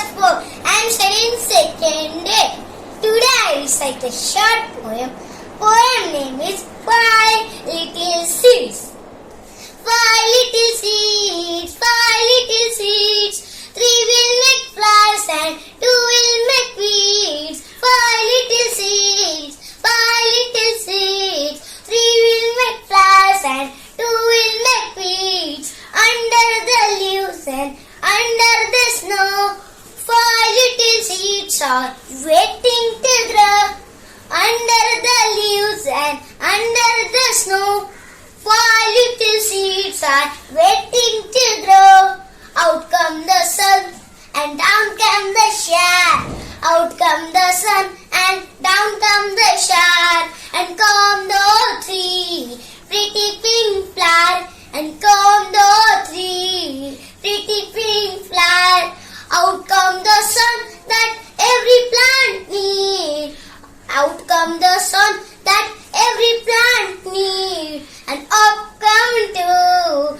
class 4. I am studying second day. Today I recite a short poem. Poem name is Five Little Seeds. Five little seeds, three will make flowers and two will make weeds. Five little seeds, three will make flowers and two will make weeds. Under the leaves and under the snow, five little seeds are waiting to grow. Under the leaves and under the snow, five little seeds are waiting to grow. Out come the sun and down come the shower. Out come the sun and down come the shower. And come the three pretty pink flowers. And come the three pretty pink flowers. Out come the sun that every plant needs. Out come the sun that every plant needs. And up come two